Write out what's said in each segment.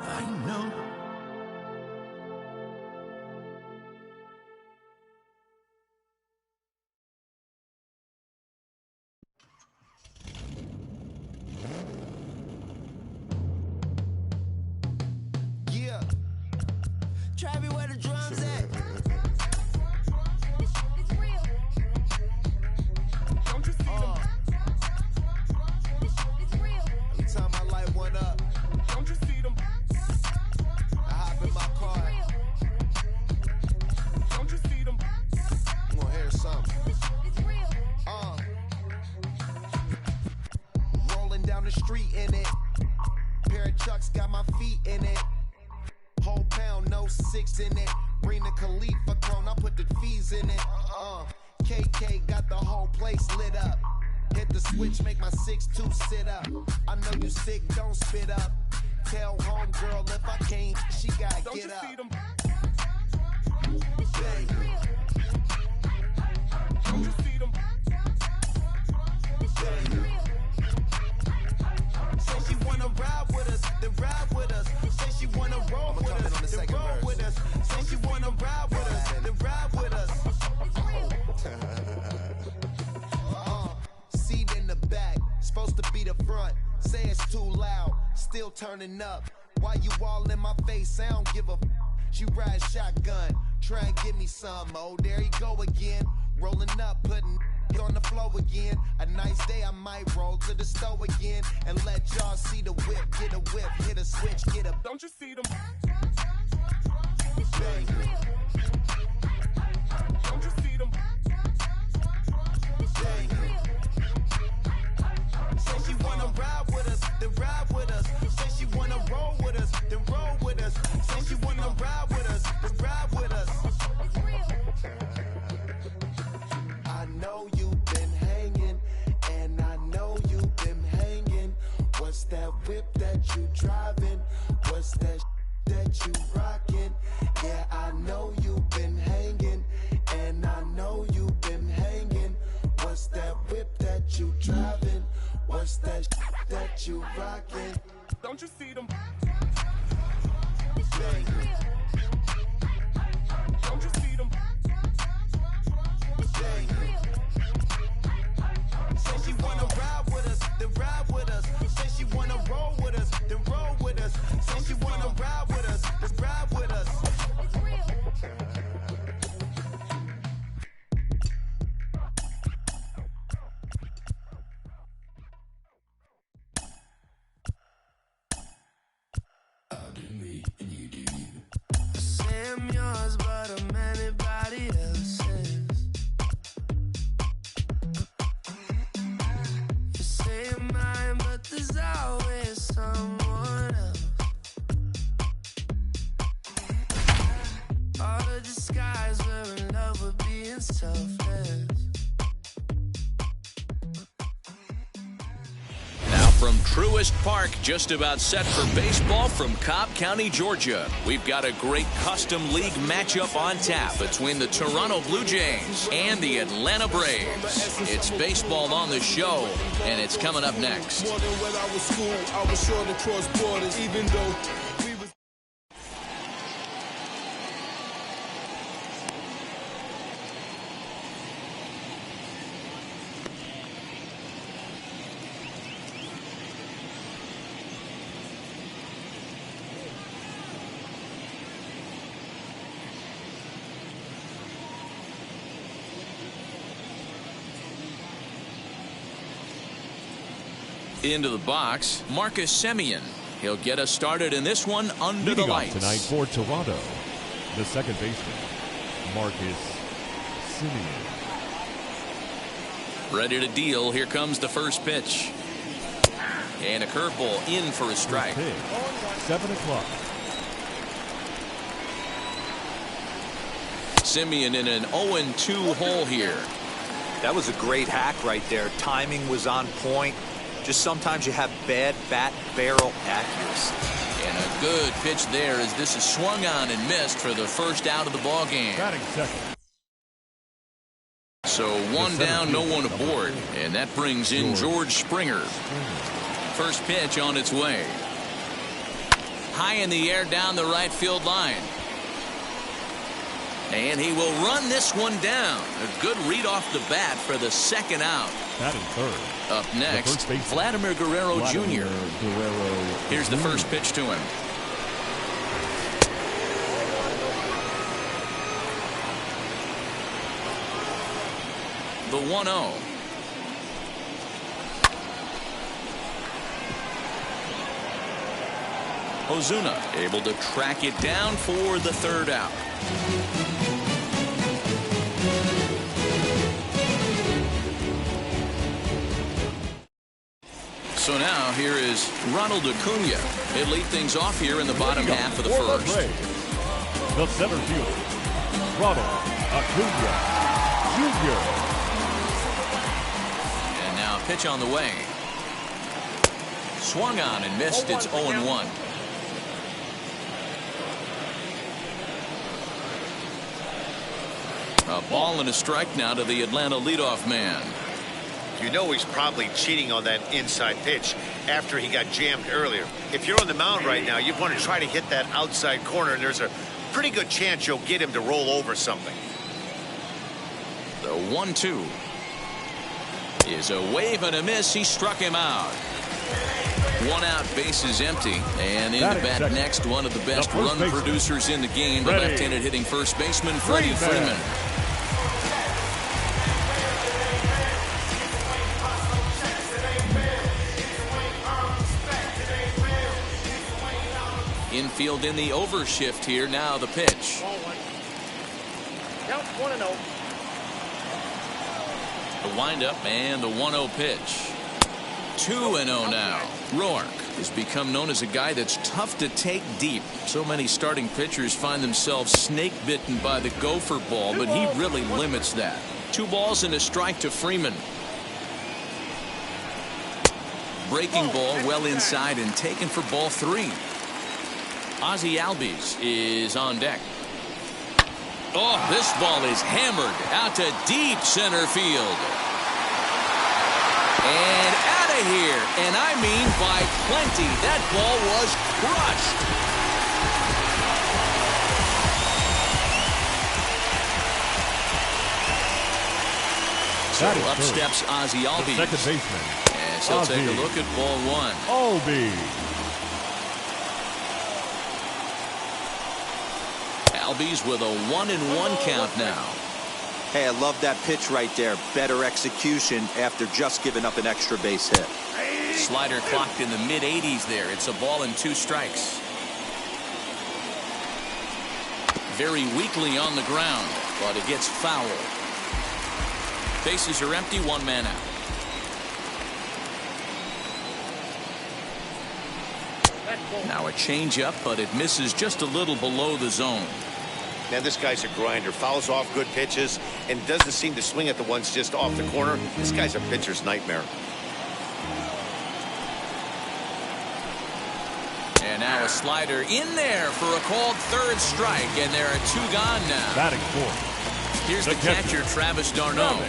I know. Yeah. Travis, where the drums at? It's real. Don't you see them? It's real. Every time I light one up, don't you see them? I hop in my car. Don't you see them? I'm gonna hear something. It's real. Rolling down the street in it. Pair of Chucks got my feet in it. Whole pound, no 6 in it. Bring the Khalifa cone, I put the fees in it. KK got the whole place lit up. Hit the switch, make my 6'2" sit up. I know you sick, don't spit up. Tell homegirl if I can't, she gotta get up. Bang. Don't you see them? Bang. Say she wanna ride with us, then ride with us. Say she wanna roll with us, then roll with us. Say she wanna ride with us, then ride with us. Seat in the back, supposed to be the front. Say it's too loud, still turning up. Why you all in my face? I don't give a f. She ride shotgun, try and give me some. Oh, there he go again. Rolling up, putting on the floor again. A nice day, I might roll to the store again and let y'all see the whip. Get a whip, hit a switch, get a. Don't you see them? Bang. Don't you see them? Bang. Say she wanna ride with us, then ride with us. Say she wanna roll with us, then roll with us. Say she wanna ride with us, then ride with us. I know you've been hanging, and I know you've been hanging. What's that whip that you driving? What's that that you rocking? Yeah, I know you've been hanging, and I know you've been hanging. What's that whip that you driving? What's that that you rocking? Don't you see them? Bang. Don't you see them? Bang. Say she wanna ride with us, then ride with us. Say she wanna roll with us, then roll with us. Say she wanna ride with us, then ride with us. Say I'm yours, but I'm anybody else's. You say you're mine, but there's always someone else. All the disguise, we're in love with being selfless. Now from Truist Park, just about set for baseball from Cobb County, Georgia. We've got a great custom league matchup on tap between the Toronto Blue Jays and the Atlanta Braves. It's baseball on the show, and it's coming up next. More than when I was school, I was sure to cross borders, even though we was. Into the box, Marcus Semien. He'll get us started in this one under the Leading off lights. tonight for Toronto, the second baseman, Marcus Semien. Ready to deal. Here comes the first pitch. And a curveball in for a strike. Pitch, 7 o'clock. Semien in an 0-2 hole here. That was a great hack right there. Timing was on point. Just sometimes you have bad bat barrel accuracy. And a good pitch there as this is swung on and missed for the first out of the ball game. Batting second. So one down, no one aboard, and that brings in George Springer. First pitch on its way. high in the air down the right field line. And he will run this one down. A good read off the bat for the second out. Batting third. Up next, Vladimir Guerrero Jr. Here's the first pitch to him. The 1-0. Ozuna able to track it down for the third out. So now here is Ronald Acuna. He'll lead things off here in the bottom half of the first. The center fielder, Ronald Acuna Jr. And now pitch on the way. Swung on and missed. It's 0-1. A ball and a strike now to the Atlanta leadoff man. You know he's probably cheating on that inside pitch after he got jammed earlier. If you're on the mound right now, you want to try to hit that outside corner, and there's a pretty good chance you'll get him to roll over something. The 1-2 is a wave and a miss. He struck him out. One out, bases empty, and in the bat next, one of the best run producers in the game, the left-handed hitting first baseman Freddie Freeman. Infield in the overshift here. Now the pitch. Count 1-0. The windup and the 1-0 pitch. 2-0 now. Rourke has become known as a guy that's tough to take deep. So many starting pitchers find themselves snake bitten by the gopher ball, but he really limits that. 2 balls and a strike to Freeman. Breaking ball well inside and taken for ball 3. Ozzie Albies is on deck. Oh, this ball is hammered out to deep center field. And out of here. And I mean by plenty. That ball was crushed. So up steps Ozzie Albies. Second baseman. And so take a look at ball 1. Albies. Albies with a 1-1 count now. Hey, I love that pitch right there. Better execution after just giving up an extra base hit. Slider clocked in the mid-80s there. It's a ball and 2 strikes. Very weakly on the ground, but it gets foul. Bases are empty, 1 man out. Now a changeup, but it misses just a little below the zone. Now this guy's a grinder, fouls off good pitches, and doesn't seem to swing at the ones just off the corner. This guy's a pitcher's nightmare. And now a slider in there for a called 3rd strike, and there are 2 gone now. Batting 4th. Here's the catcher, Travis d'Arnaud.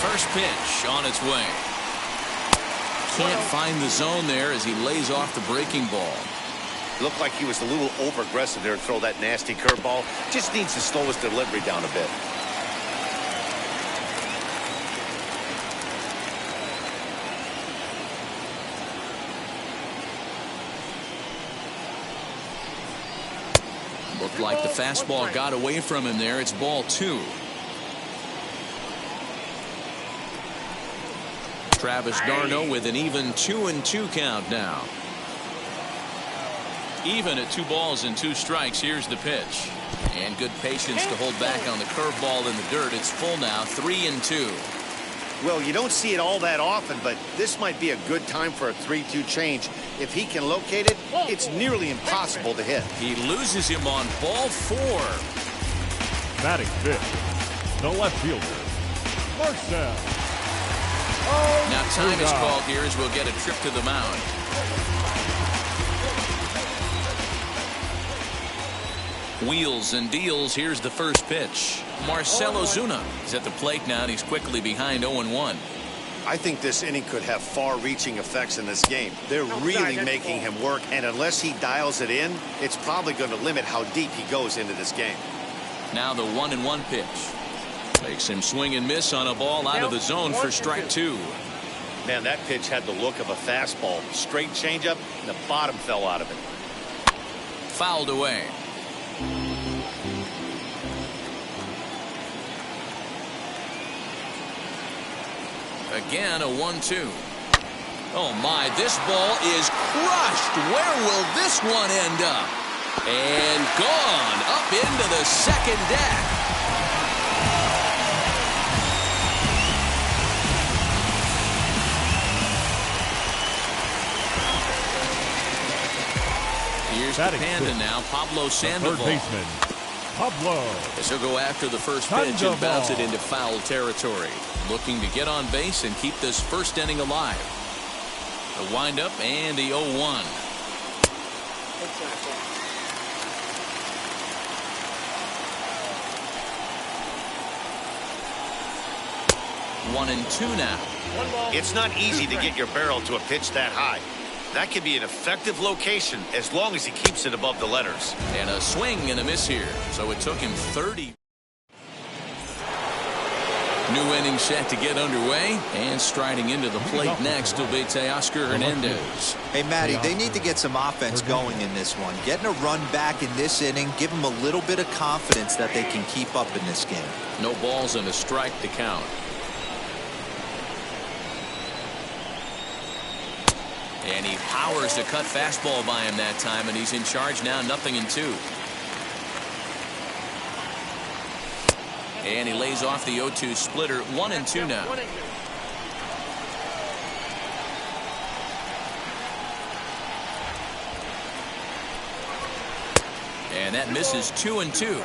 First pitch on its way. Can't find the zone there as he lays off the breaking ball. Looked like he was a little over-aggressive there to throw that nasty curveball. Just needs to slow his delivery down a bit. Looked like the fastball got away from him there. It's ball 2. Travis d'Arnaud with an even 2-2 count now. Even at 2 balls and 2 strikes. Here's the pitch. And good patience to hold back on the curveball in the dirt. It's full now, 3-2. Well, you don't see it all that often, but this might be a good time for a 3-2 change. If he can locate it, it's nearly impossible to hit. He loses him on ball 4. Batting 5th. The left fielder, Marcel. Now time is called here as we'll get a trip to the mound. Wheels and deals. Here's the first pitch. Marcell Ozuna is at the plate now, and he's quickly behind 0-1. I think this inning could have far-reaching effects in this game. They're really making him work, and unless he dials it in, it's probably going to limit how deep he goes into this game. Now the 1-1 pitch. Makes him swing and miss on a ball out of the zone for strike 2. Man, that pitch had the look of a fastball. Straight changeup, and the bottom fell out of it. Fouled away. Again, a 1-2. Oh, my, this ball is crushed. Where will this one end up? And gone up into the second deck. Here's the Panda now, Pablo Sandoval. Third baseman, Pablo. As he'll go after the first pitch and bounce it into foul territory. Looking to get on base and keep this first inning alive. The windup and the 0-1. 1-2 now. It's not easy to get your barrel to a pitch that high. That can be an effective location as long as he keeps it above the letters. And a swing and a miss here. So it took him 30. New inning set to get underway, and striding into the plate next will be Teoscar Hernandez. Hey, Matty, they need to get some offense going in this one. Getting a run back in this inning, give them a little bit of confidence that they can keep up in this game. No balls and a strike to count. And he powers the cut fastball by him that time, and he's in charge now, 0-2. And he lays off the 0-2 splitter. 1-2 now. And that misses 2-2.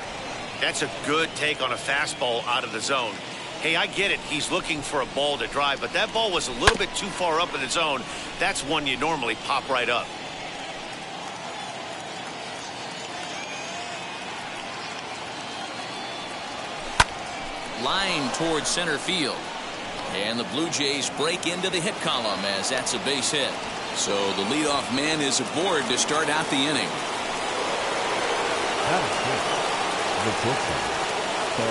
That's a good take on a fastball out of the zone. Hey, I get it. He's looking for a ball to drive, but that ball was a little bit too far up in the zone. That's one you normally pop right up. Line towards center field. And the Blue Jays break into the hit column as that's a base hit. So the leadoff man is aboard to start out the inning. That is good. The pitcher, Bo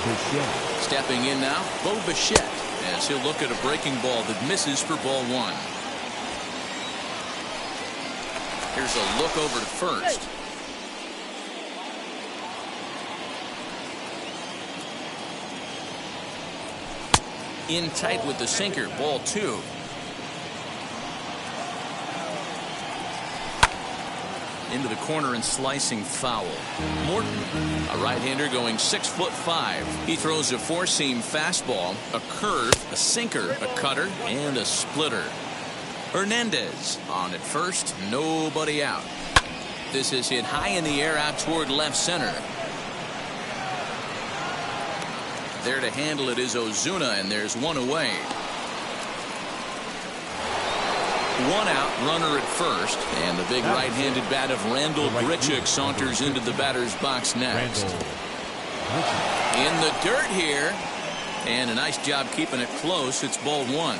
Bichette. Stepping in now, Bo Bichette, as he'll look at a breaking ball that misses for ball 1. Here's a look over to first. In tight with the sinker, ball 2. Into the corner and slicing foul. Morton, a right-hander going 6'5". He throws a four-seam fastball, a curve, a sinker, a cutter, and a splitter. Hernandez on at first, nobody out. This is hit high in the air out toward left center. There to handle it is Ozuna, and there's one away. One out, runner at first, and the big right-handed bat of Randall Grichuk saunters into the batter's box next. In the dirt here, and a nice job keeping it close. It's ball 1.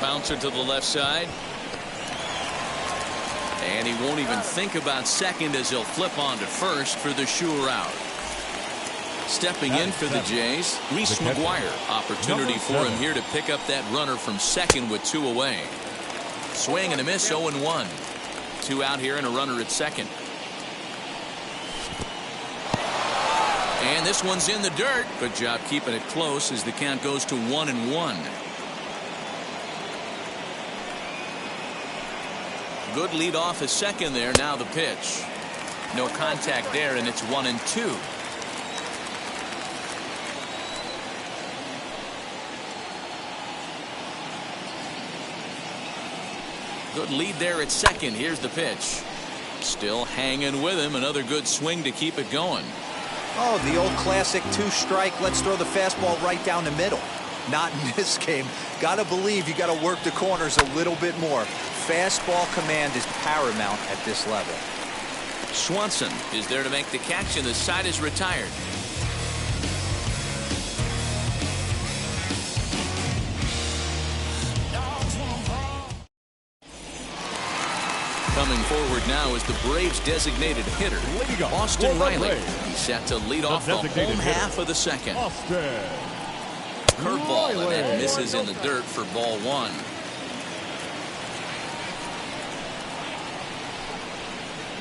Bouncer to the left side. And he won't even think about second as he'll flip on to first for the sure out. Stepping in for the Jays, Reese McGuire. Opportunity for him here to pick up that runner from second with 2 away. Swing and a miss, 0-1. 2 out here and a runner at second. And this one's in the dirt. Good job keeping it close as the count goes to 1-1. Good lead off at second there. Now the pitch. No contact there, and it's 1-2. Good lead there at second. Here's the pitch. Still hanging with him. Another good swing to keep it going. Oh, the old classic 2-strike. Let's throw the fastball right down the middle. Not in this game. Got to believe you got to work the corners a little bit more. Fastball command is paramount at this level. Swanson is there to make the catch, and the side is retired. Coming forward now is the Braves' designated hitter, Austin Riley. He's set to lead off the home half of the second. Curveball, and that misses in the dirt for ball one.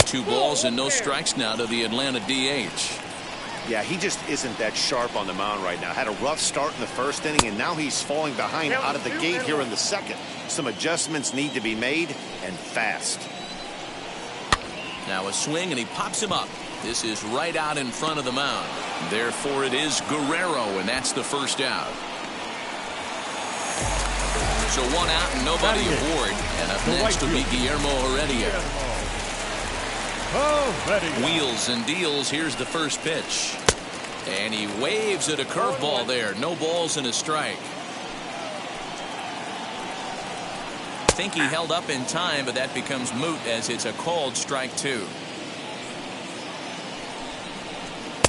Two balls and no strikes now to the Atlanta DH. Yeah, he just isn't that sharp on the mound right now. Had a rough start in the first inning, and now he's falling behind out of the gate here in the second. Some adjustments need to be made, and fast. Now a swing, and he pops him up. This is right out in front of the mound. Therefore, it is Guerrero, and that's the first out. So one out and nobody aboard. And up next will be Guillermo Heredia. Wheels and deals. Here's the first pitch. And he waves at a curveball there. No balls and a strike. I think he held up in time, but that becomes moot as it's a called strike two.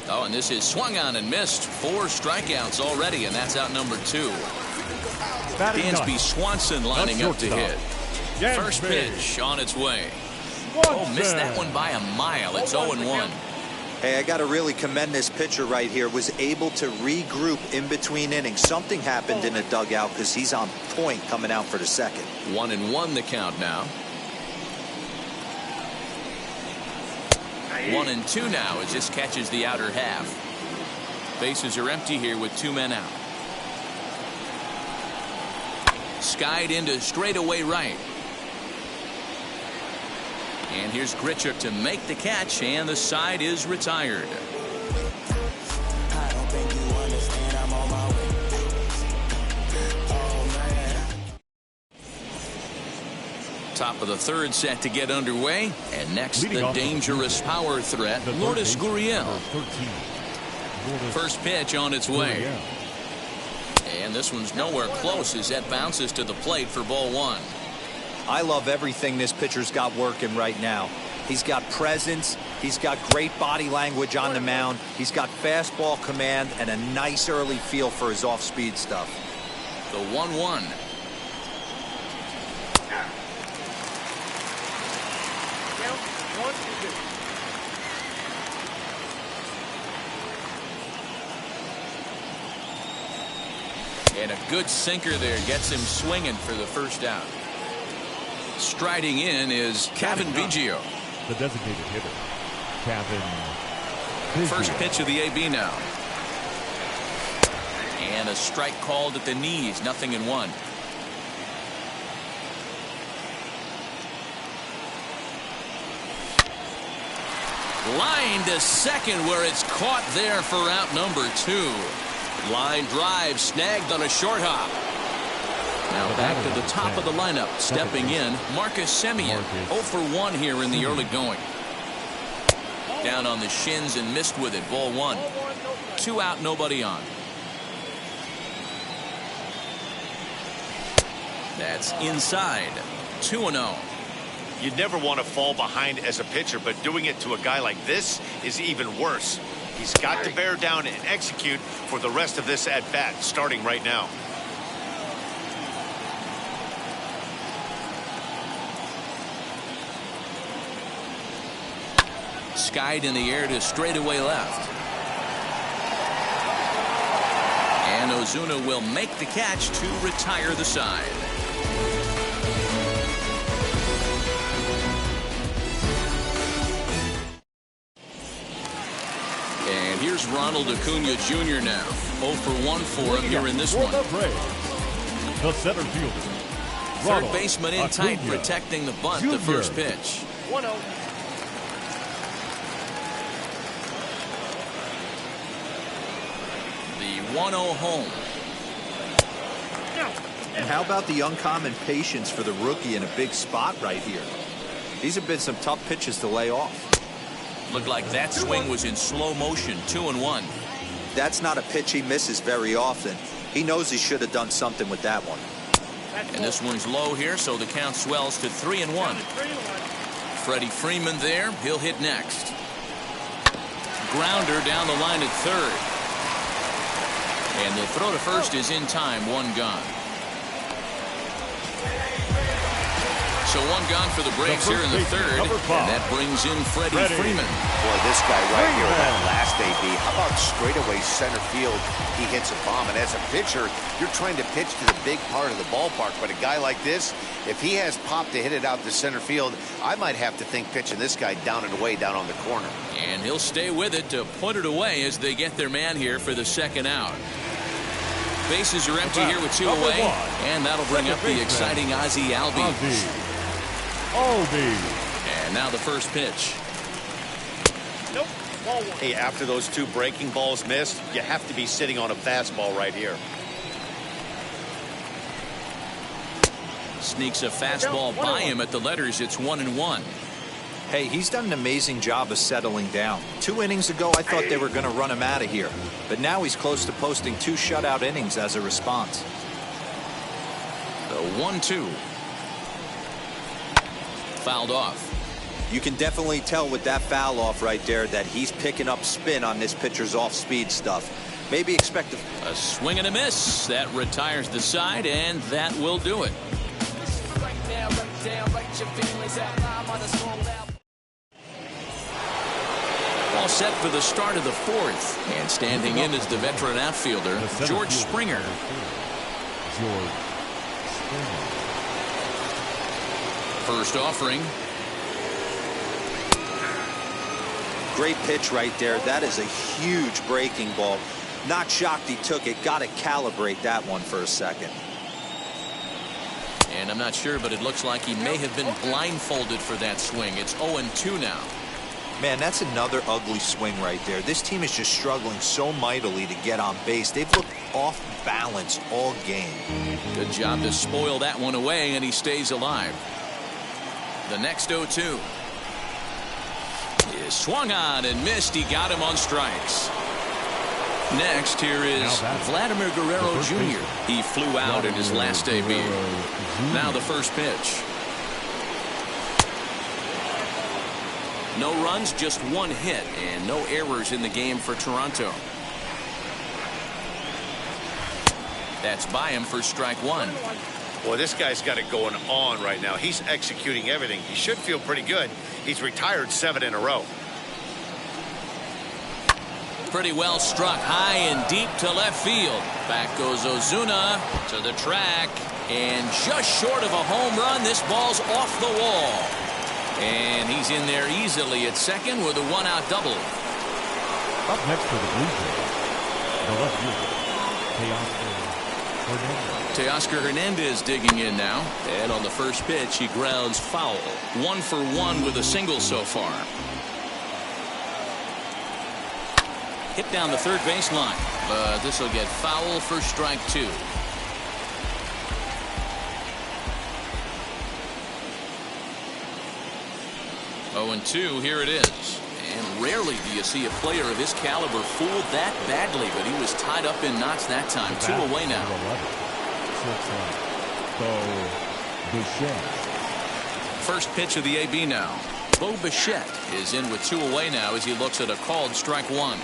Oh, and this is swung on and missed. 4 strikeouts already, and that's out number 2. Dansby Swanson lining up to hit. First pitch on its way. Oh, missed that one by a mile. It's 0-1. Hey, I got to really commend this pitcher right here. Was able to regroup in between innings. Something happened in the dugout because he's on point coming out for the second. 1-1 the count now. 1-2 now as this catches the outer half. Bases are empty here with 2 men out. Skied into straightaway right. And here's Grichuk to make the catch, and the side is retired. I don't think you understand, I'm on my way. Oh, man. Top of the third set to get underway. And next, the dangerous power threat, Lourdes Gurriel. First pitch on its way. And this one's nowhere close as that bounces to the plate for ball 1. I love everything this pitcher's got working right now. He's got presence. He's got great body language on the mound. He's got fastball command and a nice early feel for his off-speed stuff. The 1-1. And a good sinker there gets him swinging for the first out. Striding in is Kevin Biggio. The designated hitter, Kevin. First pitch of the AB now. And a strike called at the knees. 0-1. Line to second where it's caught there for out number 2. Line drive snagged on a short hop. Now back to the top of the lineup. Stepping in, Marcus Semien. 0 for 1 here in the early going. Down on the shins and missed with it. Ball 1. 2 out, nobody on. That's inside. 2-0. You'd never want to fall behind as a pitcher, but doing it to a guy like this is even worse. He's got to bear down and execute for the rest of this at-bat, starting right now. Skied in the air to straightaway left. And Ozuna will make the catch to retire the side. And here's Ronald Acuna Jr. now. 0 for 1 for him here in this one. The center fielder. Third baseman in tight, protecting the bunt. The first pitch. 1-0. The 1-0 home. And how about the uncommon patience for the rookie in a big spot right here? These have been some tough pitches to lay off. Looked like that swing was in slow motion. 2-1. That's not a pitch he misses very often. He knows he should have done something with that one. And this one's low here, so the count swells to 3-1. Freddie Freeman there. He'll hit next. Grounder down the line at third. And the throw to first is in time. One gone. So one gone for the Braves here in the third. And that brings in Freddie Freeman. Boy, this guy right here, that last AB, how about straightaway center field? He hits a bomb. And as a pitcher, you're trying to pitch to the big part of the ballpark. But a guy like this, if he has pop to hit it out to center field, I might have to think pitching this guy down and away down on the corner. And he'll stay with it to put it away as they get their man here for the second out. Bases are empty here with two away. And that'll bring up the exciting Ozzie Albies. And now the first pitch. Nope. Ball one. Hey, after those two breaking balls missed, you have to be sitting on a fastball right here. Sneaks a fastball by him at the letters. It's 1-1. Hey, he's done an amazing job of settling down. 2 innings ago, I thought they were going to run him out of here. But now he's close to posting 2 shutout innings as a response. The 1-2. Fouled off. You can definitely tell with that foul off right there that he's picking up spin on this pitcher's off-speed stuff. Maybe expect a swing and a miss. That retires the side, and that will do it. All set for the start of the fourth. And standing in is the veteran outfielder, George Springer. First offering. great pitch right there. That is a huge breaking ball. Not shocked he took it. Got to calibrate that one for a second. And I'm not sure, but it looks like he may have been blindfolded for that swing. It's 0-2 now. Man, that's another ugly swing right there. This team is just struggling so mightily to get on base. They've looked off balance all game. Good job to spoil that one away, and he stays alive. The next 0-2 is swung on and missed. He got him on strikes. Next, here is Vladimir Guerrero Jr. He flew out in his last debut. Now the first pitch. No runs, just one hit, and no errors in the game for Toronto. That's by him for strike one. Boy, this guy's got it going on right now. He's executing everything. He should feel pretty good. He's retired 7 in a row. Pretty well struck high and deep to left field. Back goes Ozuna to the track, and just short of a home run, this ball's off the wall. And he's in there easily at second with a one-out double. Up next for the Blue Jays, the left fielder, Teoscar Hernandez digging in now. And on the first pitch, he grounds foul. 1 for 1 with a single so far. Hit down the third baseline, but this will get foul for strike 2. Oh, and 2, here it is. And rarely do you see a player of his caliber fooled that badly, but he was tied up in knots that time. 2 away now. First pitch of the AB now. Bo Bichette is in with 2 away now as he looks at a called strike 1.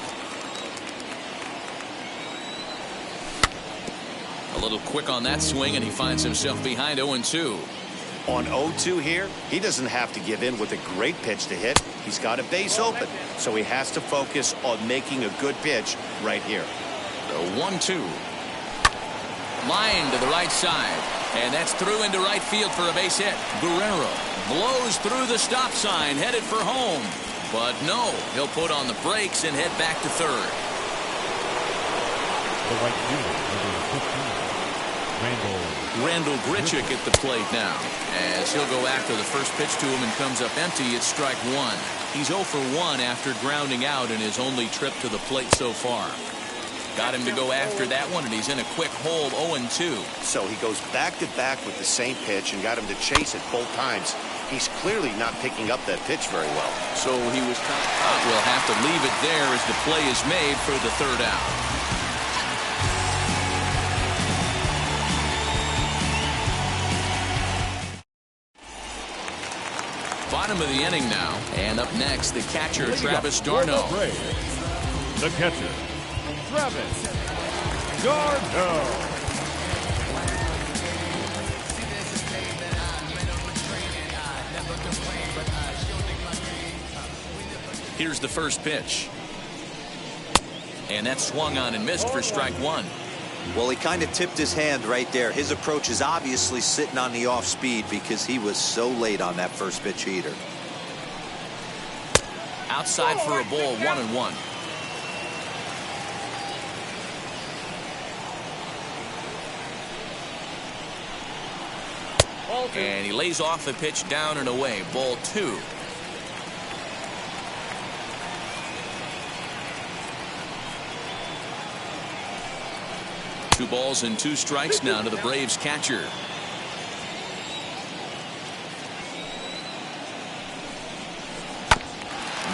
A little quick on that swing, and he finds himself behind 0-2. On 0-2 here, he doesn't have to give in with a great pitch to hit. He's got a base open, so he has to focus on making a good pitch right here. The 1-2. Line to the right side, and that's through into right field for a base hit. Guerrero blows through the stop sign, headed for home. But no, he'll put on the brakes and head back to third. The right fielder, number 15. Randall Grichuk at the plate now, as he'll go after the first pitch to him and comes up empty. It's strike 1. He's 0 for 1 after grounding out in his only trip to the plate so far. Got him to go after that one, and he's in a quick hold, 0-2. So he goes back-to-back with the same pitch and got him to chase it both times. He's clearly not picking up that pitch very well. So he was we'll have to leave it there as the play is made for the third out. bottom of the inning now. And up next, the catcher, Travis d'Arnaud. The catcher, Travis d'Arnaud. Here's the first pitch. And that swung on and missed for strike one. Well, he kind of tipped his hand right there. His approach is obviously sitting on the off speed because he was so late on that first pitch heater. Outside for a ball, 1-1. And he lays off the pitch down and away. Ball 2. Two balls and 2 strikes now to the Braves catcher.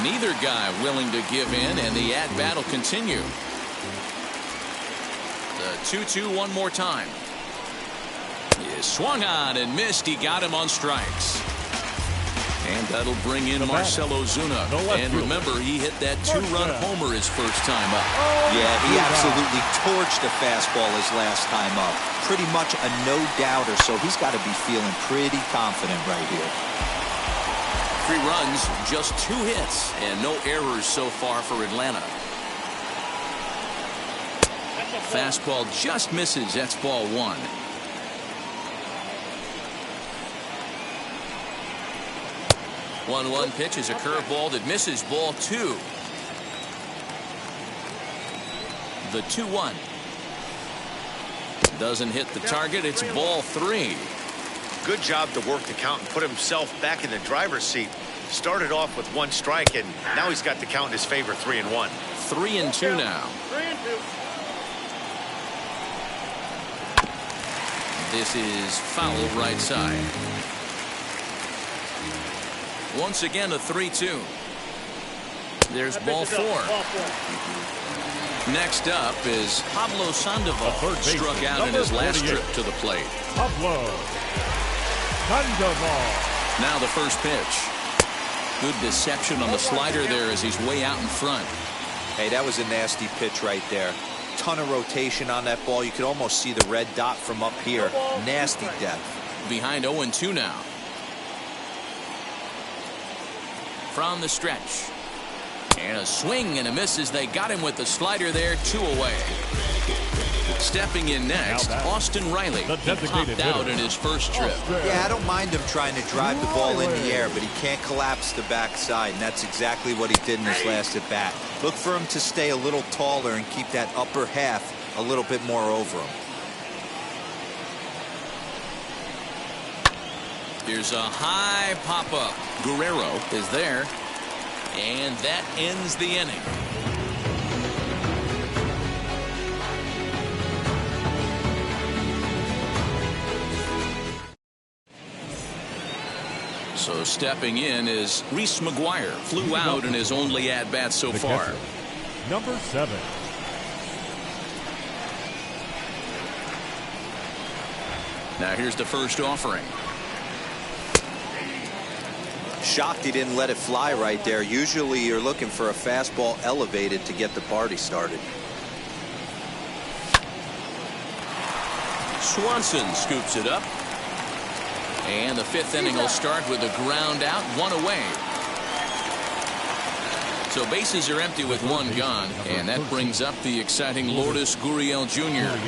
Neither guy willing to give in, and the at-bat will continue. The 2-2 one more time. He swung on and missed. He got him on strikes. And that'll bring in Marcell Ozuna. And remember, he hit that 2-run homer his first time up. Yeah, he absolutely torched a fastball his last time up. Pretty much a no-doubter, so he's got to be feeling pretty confident right here. 3 runs, just 2 hits, and no errors so far for Atlanta. Fastball just misses. That's ball 1. One pitch is a curveball that misses, ball 2. The 2-1 doesn't hit the target. It's ball 3. Good job to work the count and put himself back in the driver's seat. Started off with 1 strike, and now he's got the count in his favor, 3-1. 3-2 now. 3-2. This is foul right side. Once again, a 3-2. There's ball 4. Next up is Pablo Sandoval. Struck out in his last trip to the plate. Pablo Sandoval. Now the first pitch. Good deception on the slider there as he's way out in front. Hey, that was a nasty pitch right there. Ton of rotation on that ball. You could almost see the red dot from up here. Nasty depth. Behind 0-2 now. From the stretch. And a swing and a miss as they got him with the slider there. 2 away. Stepping in next, Austin Riley. He popped out in his first trip. Yeah, I don't mind him trying to drive the ball in the air, but he can't collapse the backside, and that's exactly what he did in his last at bat. Look for him to stay a little taller and keep that upper half a little bit more over him. Here's a high pop-up. Guerrero is there. And that ends the inning. So stepping in is Reese McGuire. Flew out in his only at-bat so far. Catcher, number 7. Now here's the first offering. Shocked he didn't let it fly right there. Usually you're looking for a fastball elevated to get the party started. Swanson scoops it up. And the 5th inning will start with a ground out, 1 away. So bases are empty with 1 gone, and that brings up the exciting Lourdes Gurriel Jr.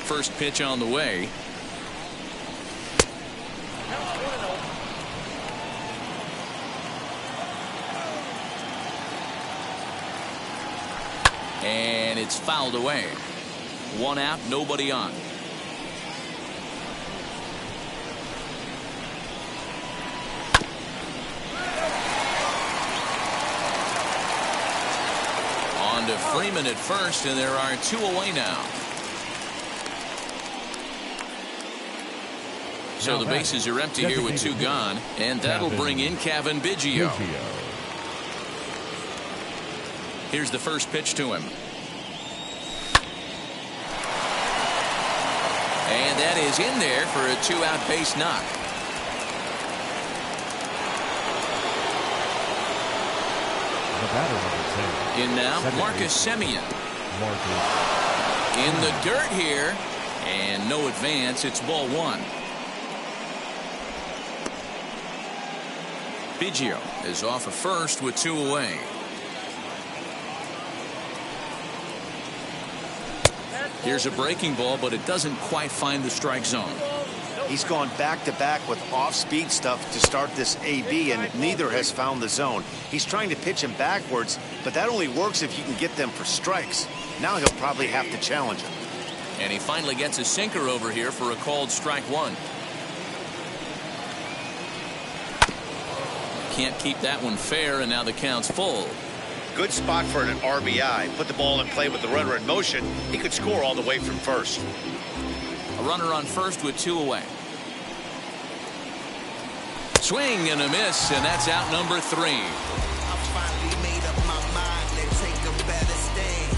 First pitch on the way. And it's fouled away. 1 out, nobody on. On to Freeman at first, and there are 2 away now. So the bases are empty here with 2 gone, and that'll bring in Cavan Biggio. Here's the first pitch to him. And that is in there for a 2-out base knock. batter number 10. In now, Second Marcus base. Semien. Marcus. In the dirt here. And no advance. It's ball one. Biggio is off at first with 2 away. Here's a breaking ball, but it doesn't quite find the strike zone. He's gone back-to-back with off-speed stuff to start this AB, and neither has found the zone. He's trying to pitch him backwards, but that only works if you can get them for strikes. Now he'll probably have to challenge him. And he finally gets a sinker over here for a called strike one. Can't keep that one fair, and now the count's full. Good spot for an RBI. Put the ball in play with the runner in motion. He could score all the way from first. A runner on first with 2 away. Swing and a miss, and that's out number 3. I finally made up my mind to take a better stand.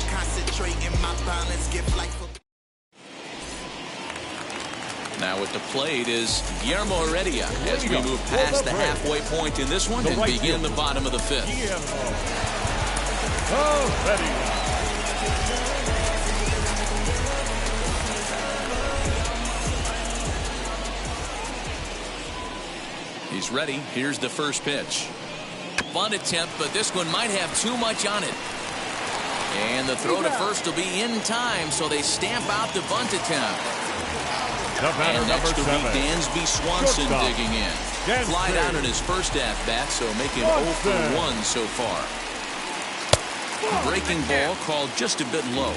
Concentrating my balance, give life a... Now at the plate is Guillermo Heredia as we move past the halfway point in this one and begin the bottom of the 5th. He's ready. Here's the first pitch. Bunt attempt, but this one might have too much on it. And the throw to first will be in time, so they stamp out the bunt attempt. And next will be Dansby Swanson digging in. Flied out in his first at-bat, so making 0 for 1 so far. Breaking ball called just a bit low.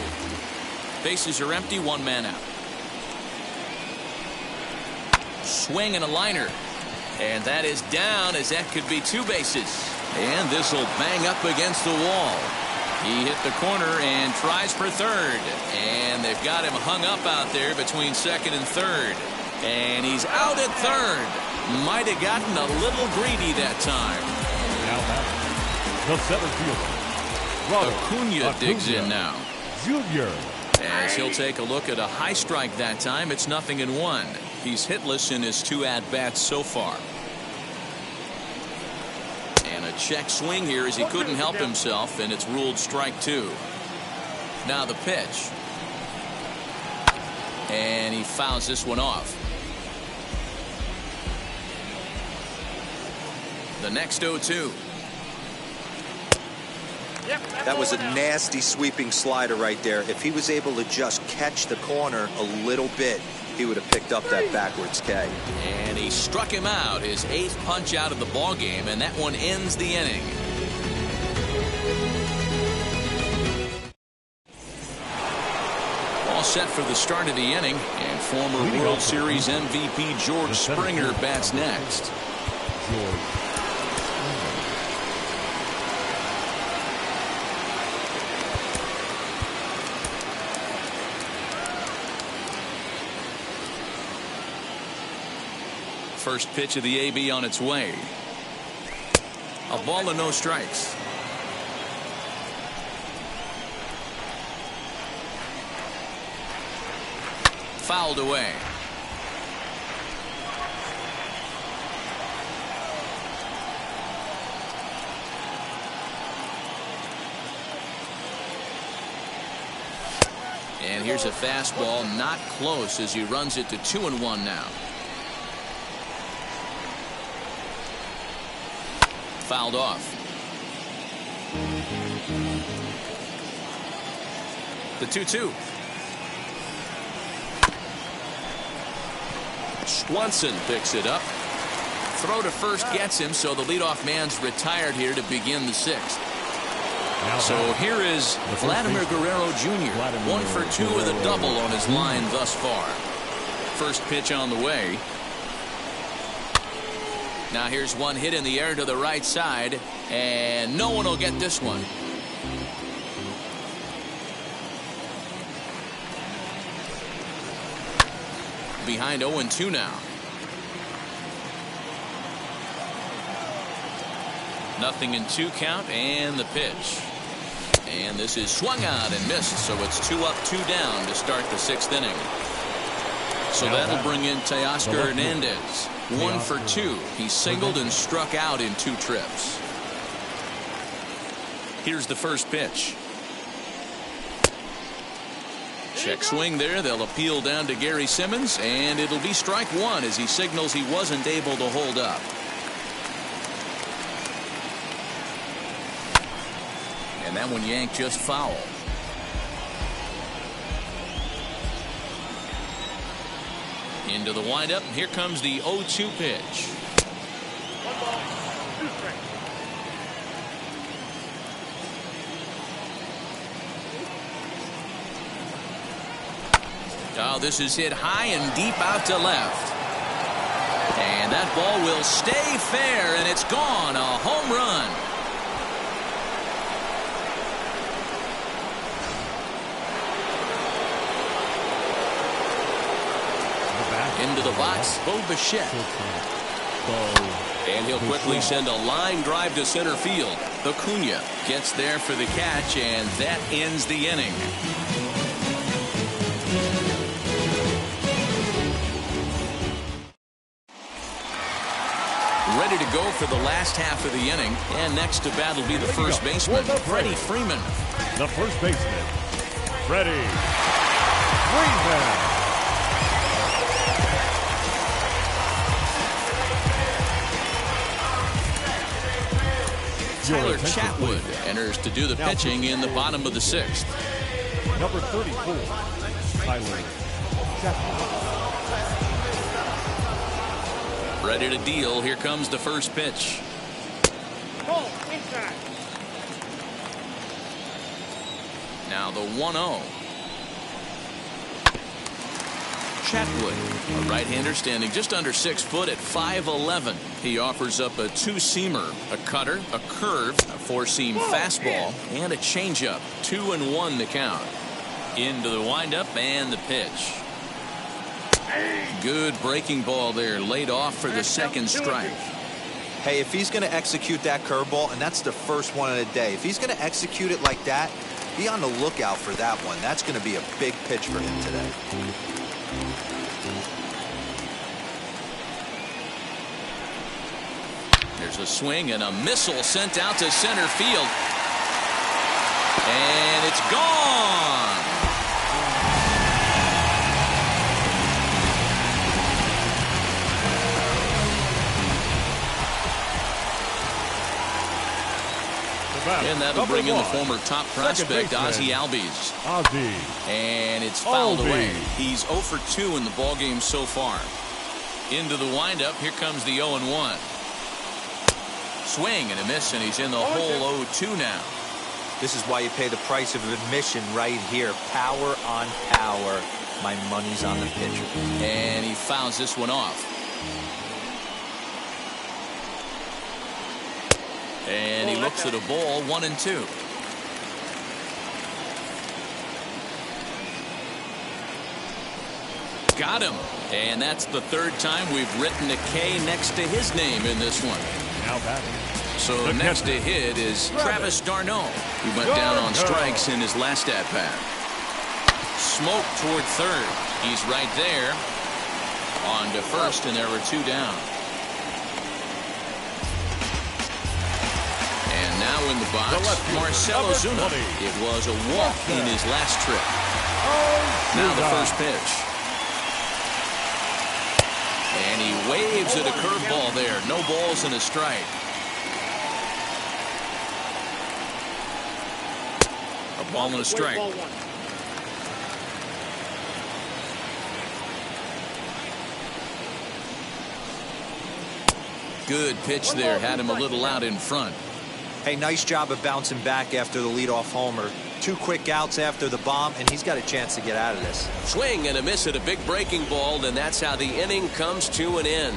Bases are empty, 1 man out. Swing and a liner. And that is down, as that could be 2 bases. And this will bang up against the wall. He hit the corner and tries for third. And they've got him hung up out there between second and third. And he's out at third. Might have gotten a little greedy that time. Now the center fielder, Acuna digs in now. Junior. As he'll take a look at a high strike that time, it's 0-1. He's hitless in his 2 at-bats so far. And a check swing here as he couldn't help himself, and it's ruled strike 2. Now the pitch. And he fouls this one off. The next 0-2. That was a nasty sweeping slider right there. If he was able to just catch the corner a little bit, he would have picked up that backwards K. And he struck him out, his 8th punch out of the ball game, and that one ends the inning. All set for the start of the inning, and former World Series MVP George Springer bats next. First pitch of the AB on its way. A ball and no strikes. Fouled away. And here's a fastball, not close, as he runs it to 2-1 now. Fouled off. The 2-2. Swanson picks it up. Throw to first gets him, so the leadoff man's retired here to begin the 6th. So here is Vladimir Guerrero Jr. 1 for 2 with a double on his line thus far. First pitch on the way. Now here's one hit in the air to the right side, and no one will get this one. Behind 0-2 now. Nothing in 2 count, and the pitch. And this is swung out and missed, so it's 2 up, 2 down to start the 6th inning. So that'll bring in Teoscar Hernandez. 1 for 2. He singled and struck out in 2 trips. Here's the first pitch. Check swing there. They'll appeal down to Gary Simmons, and it'll be strike one as he signals he wasn't able to hold up. And that one yanked just foul. Into the windup. Here comes the 0-2 pitch. 1 ball, 2 strikes. Oh, this is hit high and deep out to left. And that ball will stay fair, and it's gone. A home run. Into the box, Bo Bichette. And he'll quickly send a line drive to center field. Acuna gets there for the catch, and that ends the inning. Ready to go for the last half of the inning. And next to bat will be the first baseman, Freddie Freeman. The first baseman, Freddie Freeman. Tyler Chatwood enters to do the pitching in the bottom of the 6th. Number 34, Tyler Chatwood. Ready to deal. Here comes the first pitch. Ball, inside. Now the 1-0. Chatwood, a right-hander standing just under 6 foot at 5'11". He offers up a 2-seamer, a cutter, a curve, a 4-seam fastball, and a changeup. 2-1 the count. Into the windup and the pitch. Good breaking ball there, laid off for the second strike. Hey, if he's going to execute that curveball, and that's the first one of the day, if he's going to execute it like that, be on the lookout for that one. That's going to be a big pitch for him today. There's a swing and a missile sent out to center field. And it's gone. And that'll bring in the former top prospect, Ozzie Albies. And it's fouled away. He's 0 for 2 in the ballgame so far. Into the windup. Here comes the 0-1. Swing and a miss, and he's in the hole 0-2 now. This is why you pay the price of admission right here. Power on power. My money's on the pitcher. And he fouls this one off. And he looks at a ball, 1-2. Got him. And that's the third time we've written a K next to his name in this one. Now batting. So next to hit is Travis d'Arnaud, who went down on strikes in his last at-bat. Smoke toward third. He's right there. On to first, and there were 2 down. And now in the box, Marcell Ozuna. It was a walk in his last trip. Now the first pitch. And he waves at a curveball there. No balls and a strike. A ball and a strike. Good pitch there. Had him a little out in front. Hey, nice job of bouncing back after the leadoff homer. 2 quick outs after the bomb, and he's got a chance to get out of this. Swing and a miss at a big breaking ball, and that's how the inning comes to an end.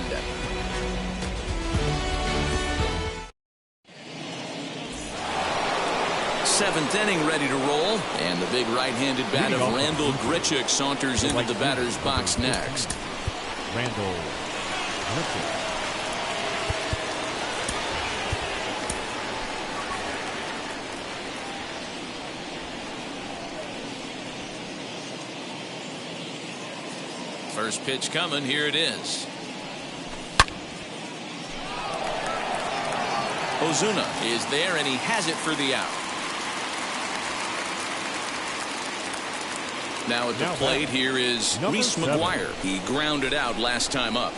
Seventh inning ready to roll, and the big right-handed bat of Randall Grichuk saunters into the batter's box next. Randall Grichuk. First pitch coming. Here it is. Ozuna is there, and he has it for the out. Now at the plate here is Reese McGuire. He grounded out last time up.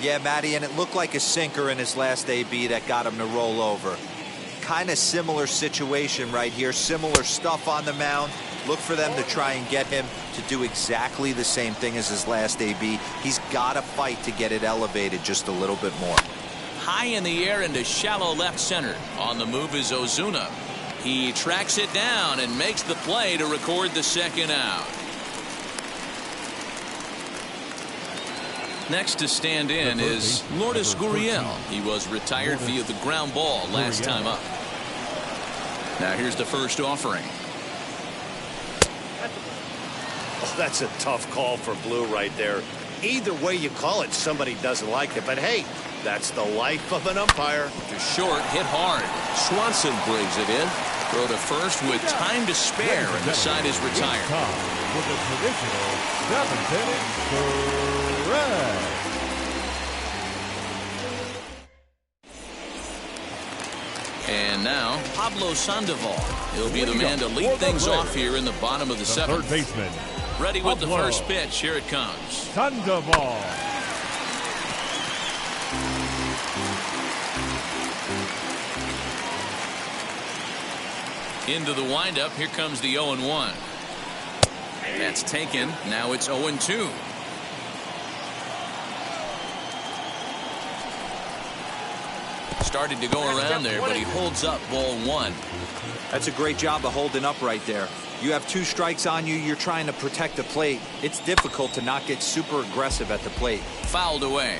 Yeah, Matty, and it looked like a sinker in his last AB that got him to roll over. Kind of similar situation right here. Similar stuff on the mound. Look for them to try and get him to do exactly the same thing as his last AB. He's got to fight to get it elevated just a little bit more. High in the air into shallow left center. On the move is Ozuna. He tracks it down and makes the play to record the second out. Next to stand in is Lourdes Gurriel. He was retired via the ground ball last time up. Now here's the first offering. Oh, that's a tough call for Blue right there. Either way you call it, somebody doesn't like it. But hey, that's the life of an umpire. To short, hit hard. Swanson brings it in. Throw to first with time to spare, and the side is retired. With a traditional 7th inning correct. And now Pablo Sandoval. He'll be the man to lead things off here in the bottom of the seventh. Third baseman. Ready with the first pitch. Here it comes. Sandoval. Into the windup. Here comes the 0-1. That's taken. Now it's 0-2. Started to go around there, but he holds up ball one. That's a great job of holding up right there. You have 2 strikes on you. You're trying to protect the plate. It's difficult to not get super aggressive at the plate. Fouled away.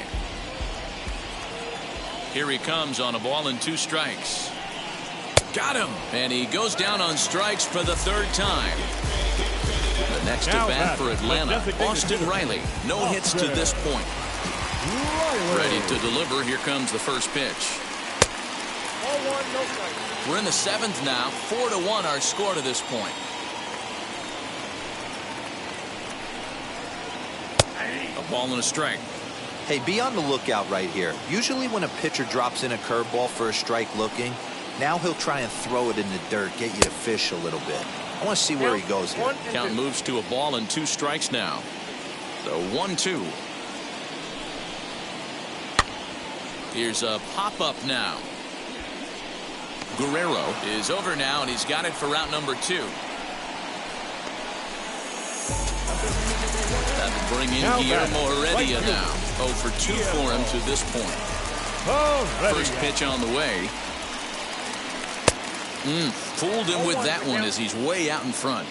Here he comes on a ball and 2 strikes. Got him. And he goes down on strikes for the 3rd time. The next at bat for Atlanta, Austin Riley. No hits to this point. Ready to deliver. Here comes the first pitch. We're in the 7th now. 4-1 our score to this point. A ball and a strike. Hey, be on the lookout right here. Usually when a pitcher drops in a curveball for a strike looking, now he'll try and throw it in the dirt, get you to fish a little bit. I want to see where he goes here. Count moves to a ball and 2 strikes now. So 1-2. Here's a pop-up now. Guerrero is over now, and he's got it for out number 2. That will bring in Guillermo Heredia now. 0 for 2 for him to this point. First pitch on the way. Fooled him with that one as he's way out in front.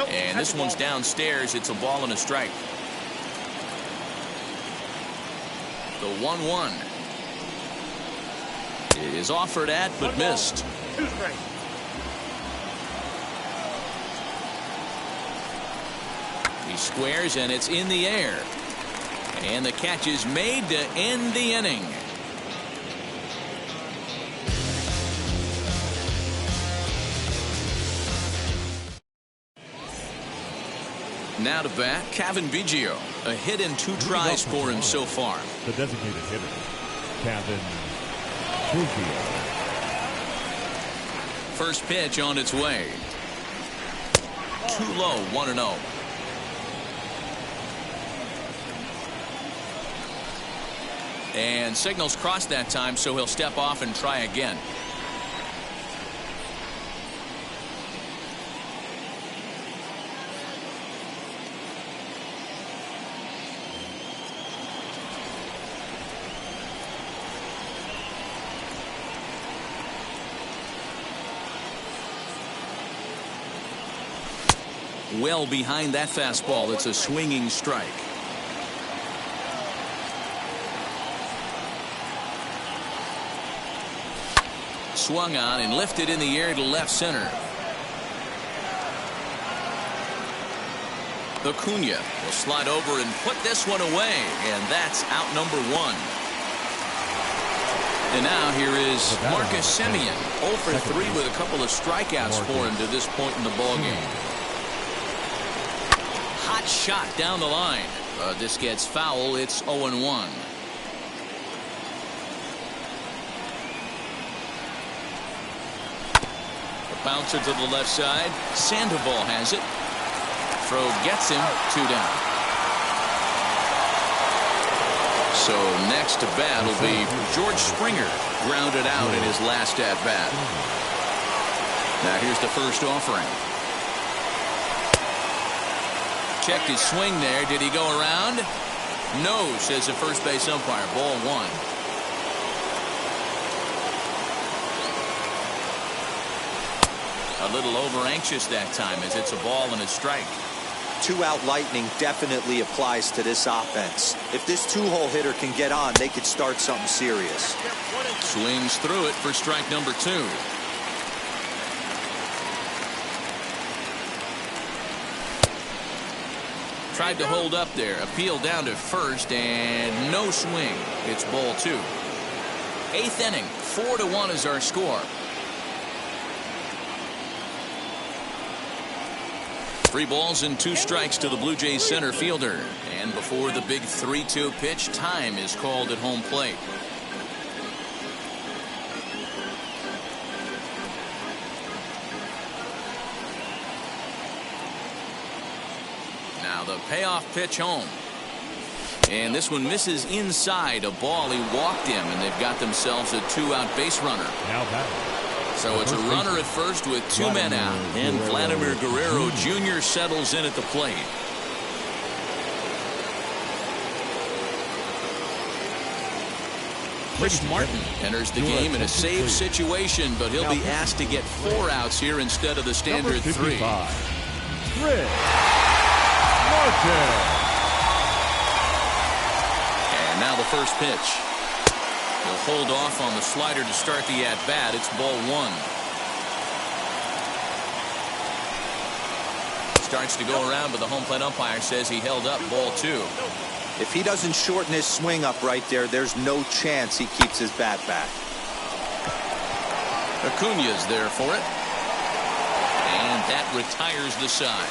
And this one's downstairs. It's a ball and a strike. The 1-1. It is offered at but missed. 2 strikes. He squares and it's in the air. And the catch is made to end the inning. Now to bat, Cavan Biggio. A hit and 2 tries for him so far. The designated hitter, Cavan Biggio. First pitch on its way. Too low, 1-0. And signals crossed that time, so he'll step off and try again. Well behind that fastball. It's a swinging strike. Swung on and lifted in the air to left center. Acuna will slide over and put this one away, and that's out number 1. And now here is Marcus Semien, 0 for 3 with a couple of strikeouts for him to this point in the ballgame. Hot shot down the line. This gets foul. It's 0-1. A bouncer to the left side. Sandoval has it. Throw gets him. 2 down. So next to bat will be George Springer, grounded out in his last at bat. Now here's the first offering. Checked his swing there. Did he go around? No, says the first base umpire. Ball 1. A little over anxious that time as it's a ball and a strike. 2-out lightning definitely applies to this offense. If this 2-hole hitter can get on, they could start something serious. Swings through it for strike number 2. Tried to hold up there. Appeal down to first and no swing. It's ball 2. 8th inning. 4-1 is our score. 3 balls and 2 strikes to the Blue Jays center fielder. And before the big 3-2 pitch, time is called at home plate. Now the payoff pitch home. And this one misses inside. A ball he walked him, and they've got themselves a 2-out base runner. Now back. So it's a runner at first with 2 men out. And Vladimir Guerrero Jr. settles in at the plate. Chris Martin enters the game in a save situation, but he'll be asked to get 4 outs here instead of the standard 3. Chris Martin. And now the first pitch. He'll hold off on the slider to start the at-bat. It's ball 1. Starts to go around, but the home plate umpire says he held up. Ball 2. If he doesn't shorten his swing up right there, there's no chance he keeps his bat back. Acuña's there for it. And that retires the side.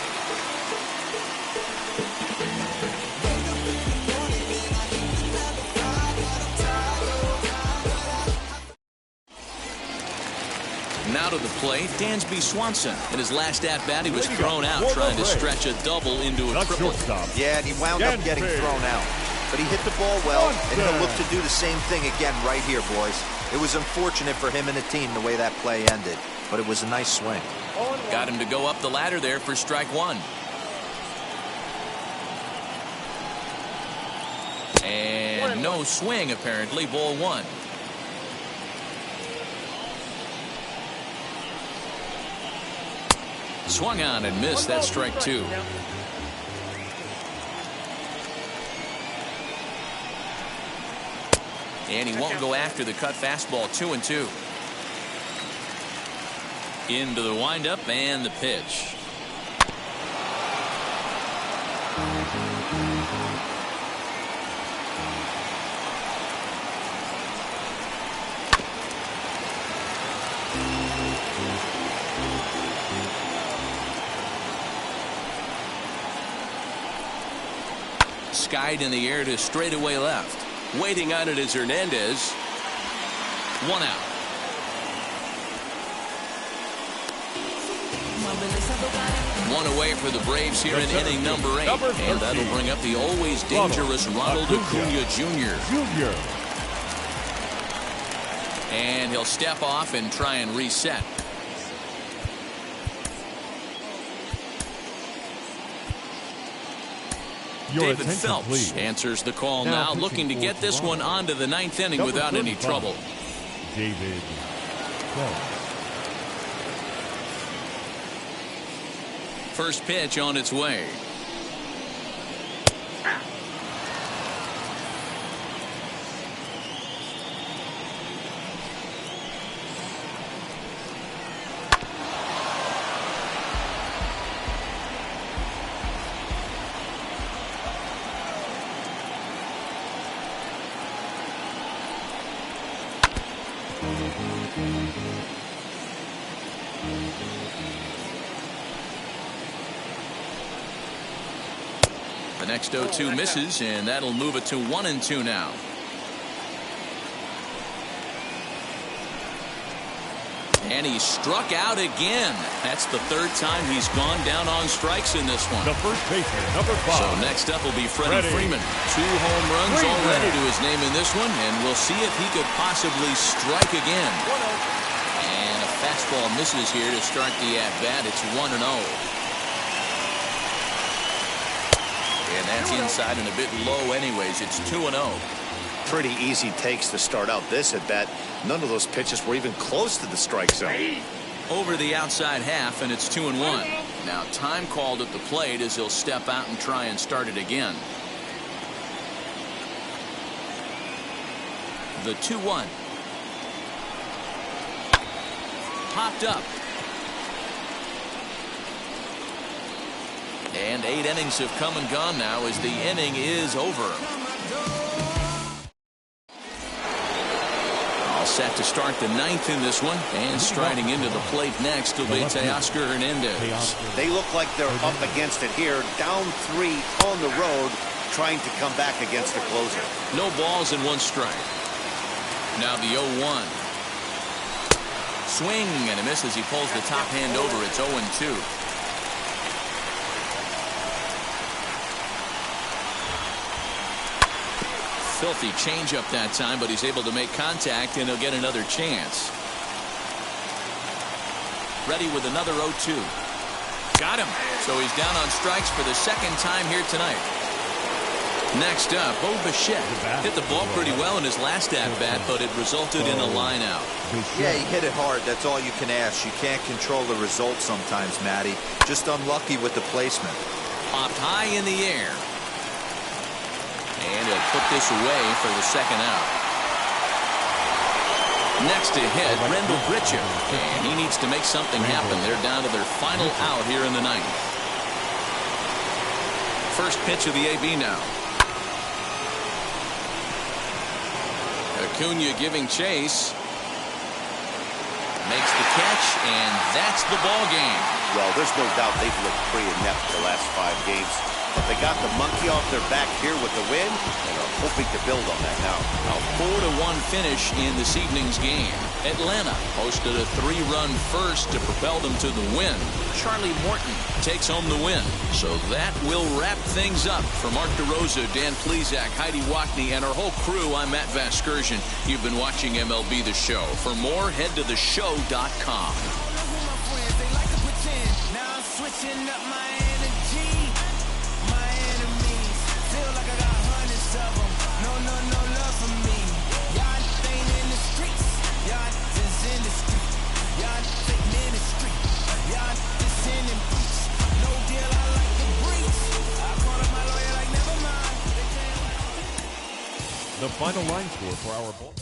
Now to the plate, Dansby Swanson. In his last at-bat, he was thrown out trying to stretch a double into a triple. Yeah, and he wound up getting thrown out. But he hit the ball well, and he'll look to do the same thing again right here, boys. It was unfortunate for him and the team the way that play ended, but it was a nice swing. Got him to go up the ladder there for strike 1. And no swing, apparently. Ball 1. Swung on and missed. That's strike 2. And he won't go after the cut fastball. 2-2. Into the windup and the pitch. Skied in the air to straightaway left. Waiting on it is Hernandez. 1 out. One away for the Braves here in inning number 8. And that'll bring up the always dangerous Ronald Acuña Jr. And he'll step off and try and reset. David Phelps answers the call now, looking to get this one onto the 9th inning without any trouble. David Phelps. First pitch on its way. The next 0-2 misses, and that'll move it to 1-2 now. And he struck out again. That's the third time he's gone down on strikes in this one. The first baseman, number 5. So next up will be Freddie Freeman. 2 home runs already to his name in this one, and we'll see if he could possibly strike again. And a fastball misses here to start the at-bat. It's 1-0. And that's inside and a bit low anyways. It's 2-0. Pretty easy takes to start out this at bat. None of those pitches were even close to the strike zone. Over the outside half, and it's 2-1. Now time called at the plate as he'll step out and try and start it again. The 2-1. Popped up. And 8 innings have come and gone now as the inning is over. Set to start the 9th in this one, and striding into the plate next will be Teoscar Hernandez. They look like they're up against it here, down 3 on the road, trying to come back against the closer. No balls and 1 strike. Now the 0-1. Swing and a miss as he pulls the top hand over. It's 0-2. Filthy changeup that time, but he's able to make contact, and he'll get another chance. Ready with another 0-2. Got him. So he's down on strikes for the 2nd time here tonight. Next up, Bo Bichette hit the ball pretty well in his last at-bat, but it resulted in a line out. Yeah, he hit it hard. That's all you can ask. You can't control the result sometimes, Matty. Just unlucky with the placement. Popped high in the air. And he'll put this away for the 2nd out. Next to hit, Rendell Grichuk. And he needs to make something happen. They're down to their final out here in the 9th. First pitch of the AB now. Acuna giving chase. Makes the catch, and that's the ball game. Well, there's no doubt they've looked pretty inept the last 5 games. But they got the monkey off their back here with the win, and are hoping to build on that now. A 4-1 finish in this evening's game. Atlanta posted a 3-run first to propel them to the win. Charlie Morton takes home the win. So that will wrap things up. For Mark DeRosa, Dan Plesac, Heidi Wackney, and our whole crew, I'm Matt Vasgersian. You've been watching MLB The Show. For more, head to theshow.com. Switching up my energy. My enemies feel like I got hundreds of them. No love for me. Y'all ain't in the streets. Y'all just in the street. Y'all fake ministry. Y'all just sending beats. No deal, I like the breeze. I call up my lawyer like never mind. The final line score for our ball.